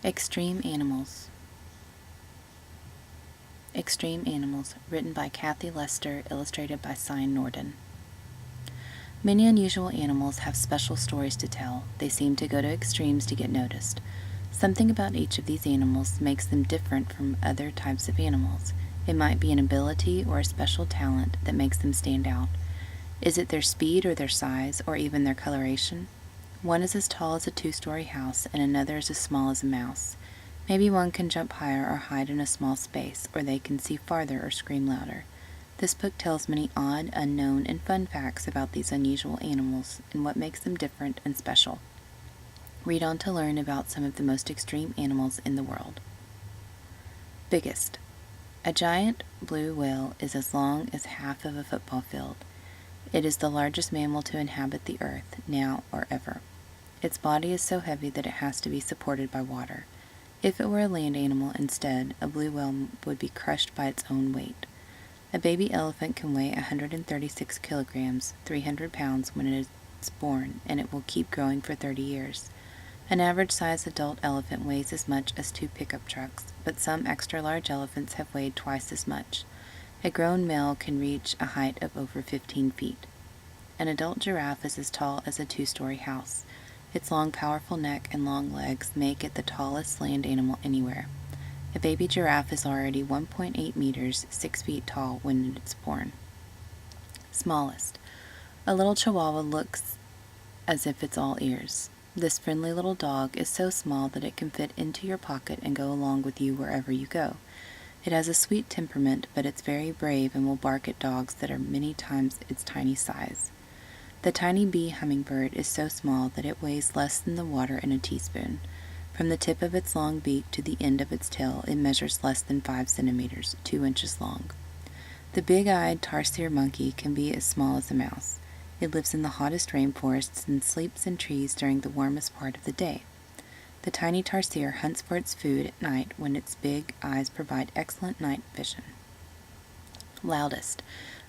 Extreme Animals. Extreme Animals, written by Kathy Lester, illustrated by Sign Norden. Many unusual animals have special stories to tell. They seem to go to extremes to get noticed. Something about each of these animals makes them different from other types of animals. It might be an ability or a special talent that makes them stand out. Is it their speed or their size, or even their coloration? One is as tall as a two-story house, and another is as small as a mouse. Maybe one can jump higher or hide in a small space, or they can see farther or scream louder. This book tells many odd, unknown, and fun facts about these unusual animals and what makes them different and special. Read on to learn about some of the most extreme animals in the world. Biggest. A giant blue whale is as long as half of a football field. It is the largest mammal to inhabit the earth, now or ever. Its body is so heavy that it has to be supported by water. If it were a land animal instead, a blue whale would be crushed by its own weight. A baby elephant can weigh 136 kilograms, 300 pounds when it is born, and it will keep growing for 30 years. An average-sized adult elephant weighs as much as 2 pickup trucks, but some extra-large elephants have weighed twice as much. A grown male can reach a height of over 15 feet. An adult giraffe is as tall as a two-story house. Its long, powerful neck and long legs make it the tallest land animal anywhere. A baby giraffe is already 1.8 meters, 6 feet tall when it's born. Smallest. A little chihuahua looks as if it's all ears. This friendly little dog is so small that it can fit into your pocket and go along with you wherever you go. It has a sweet temperament, but it's very brave and will bark at dogs that are many times its tiny size. The tiny bee hummingbird is so small that it weighs less than the water in a teaspoon. From the tip of its long beak to the end of its tail, it measures less than 5 centimeters, 2 inches long. The big-eyed tarsier monkey can be as small as a mouse. It lives in the hottest rainforests and sleeps in trees during the warmest part of the day. The tiny tarsier hunts for its food at night when its big eyes provide excellent night vision. Loudest.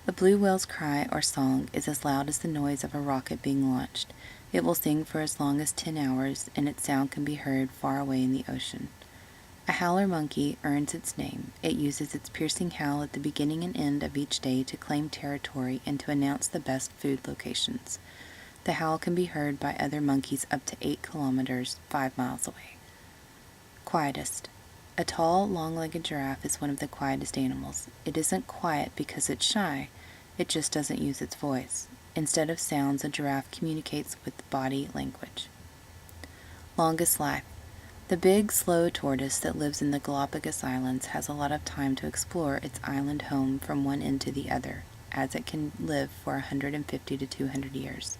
A blue whale's cry or song is as loud as the noise of a rocket being launched. It will sing for as long as 10 hours, and its sound can be heard far away in the ocean. A howler monkey earns its name. It uses its piercing howl at the beginning and end of each day to claim territory and to announce the best food locations. The howl can be heard by other monkeys up to 8 kilometers, 5 miles away. Quietest. A tall, long-legged giraffe is one of the quietest animals. It isn't quiet because it's shy. It just doesn't use its voice. Instead of sounds, a giraffe communicates with body language. Longest life. The big, slow tortoise that lives in the Galapagos Islands has a lot of time to explore its island home from one end to the other, as it can live for 150 to 200 years.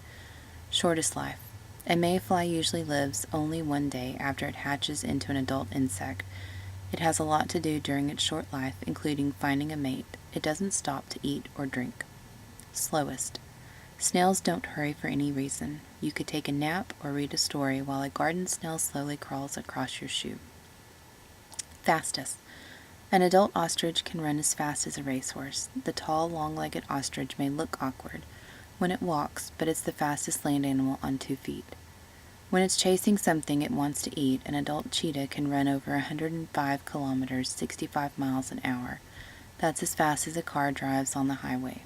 Shortest life. A mayfly usually lives only one day after it hatches into an adult insect. It has a lot to do during its short life, including finding a mate. It doesn't stop to eat or drink. Slowest. Snails don't hurry for any reason. You could take a nap or read a story while a garden snail slowly crawls across your shoe. Fastest. An adult ostrich can run as fast as a racehorse. The tall, long-legged ostrich may look awkward when it walks, but it's the fastest land animal on 2 feet. When it's chasing something it wants to eat, an adult cheetah can run over 105 kilometers, 65 miles an hour. That's as fast as a car drives on the highway.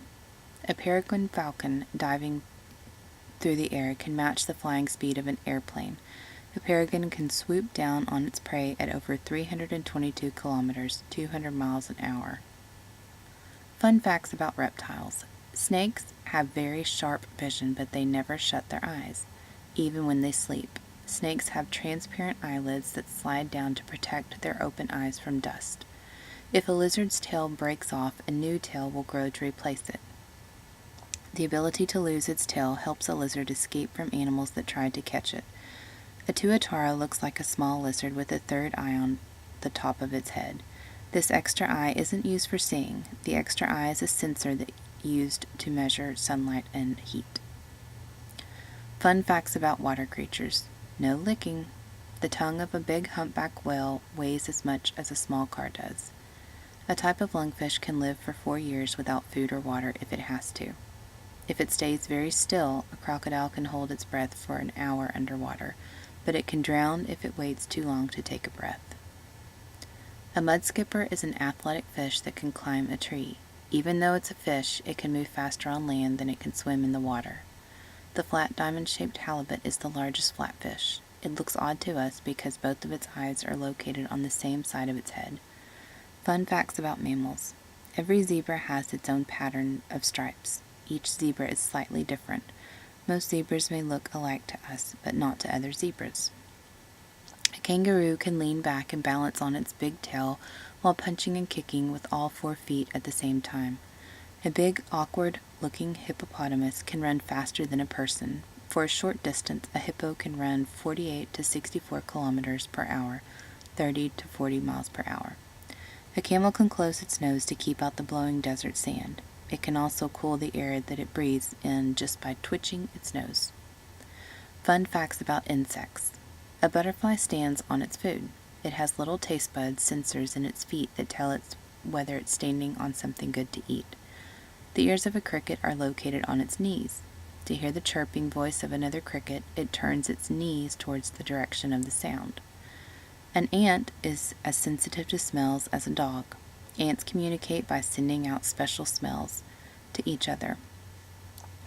A peregrine falcon diving through the air can match the flying speed of an airplane. A peregrine can swoop down on its prey at over 322 kilometers, 200 miles an hour. Fun facts about reptiles. Snakes have very sharp vision, but they never shut their eyes, even when they sleep. Snakes have transparent eyelids that slide down to protect their open eyes from dust. If a lizard's tail breaks off, a new tail will grow to replace it. The ability to lose its tail helps a lizard escape from animals that try to catch it. A tuatara looks like a small lizard with a third eye on the top of its head. This extra eye isn't used for seeing. The extra eye is a sensor that used to measure sunlight and heat. Fun facts about water creatures. No licking. The tongue of a big humpback whale weighs as much as a small car does. A type of lungfish can live for 4 years without food or water if it has to. If it stays very still, a crocodile can hold its breath for an hour underwater. but it can drown if it waits too long to take a breath. A mudskipper is an athletic fish that can climb a tree. Even though it's a fish, it can move faster on land than it can swim in the water. The flat diamond-shaped halibut is the largest flatfish. It looks odd to us because both of its eyes are located on the same side of its head. Fun facts about mammals. Every zebra has its own pattern of stripes. Each zebra is slightly different. Most zebras may look alike to us, but not to other zebras. A kangaroo can lean back and balance on its big tail while punching and kicking with all 4 feet at the same time. A big, awkward-looking hippopotamus can run faster than a person. For a short distance, a hippo can run 48 to 64 kilometers per hour, 30 to 40 miles per hour. A camel can close its nose to keep out the blowing desert sand. It can also cool the air that it breathes in just by twitching its nose. Fun facts about insects. A butterfly stands on its food. It has little taste buds, sensors in its feet that tell it whether it's standing on something good to eat. The ears of a cricket are located on its knees. To hear the chirping voice of another cricket, it turns its knees towards the direction of the sound. An ant is as sensitive to smells as a dog. Ants communicate by sending out special smells to each other.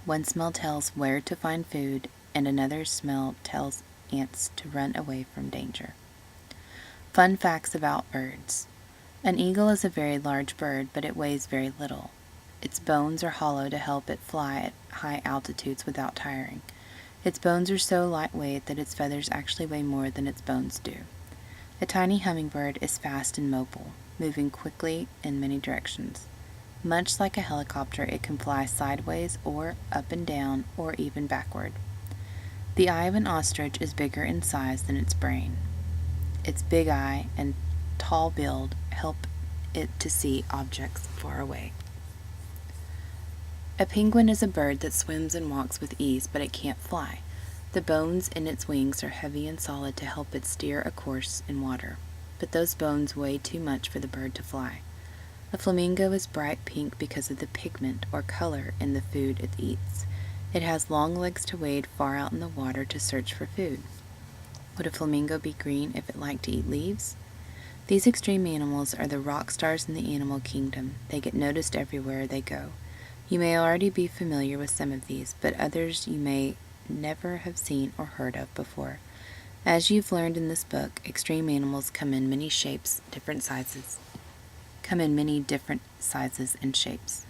One smell tells where to find food, and another smell tells ants to run away from danger. Fun facts about birds. An eagle is a very large bird, but it weighs very little. Its bones are hollow to help it fly at high altitudes without tiring. Its bones are so lightweight that its feathers actually weigh more than its bones do. A tiny hummingbird is fast and mobile, moving quickly in many directions. Much like a helicopter, it can fly sideways or up and down or even backward. The eye of an ostrich is bigger in size than its brain. Its big eye and tall build help it to see objects far away. A penguin is a bird that swims and walks with ease, but it can't fly. The bones in its wings are heavy and solid to help it steer a course in water, but those bones weigh too much for the bird to fly. A flamingo is bright pink because of the pigment or color in the food it eats. It has long legs to wade far out in the water to search for food. Would a flamingo be green if it liked to eat leaves? These extreme animals are the rock stars in the animal kingdom. They get noticed everywhere they go. You may already be familiar with some of these, but others you may never have seen or heard of before. As you've learned in this book, extreme animals come in many different sizes and shapes.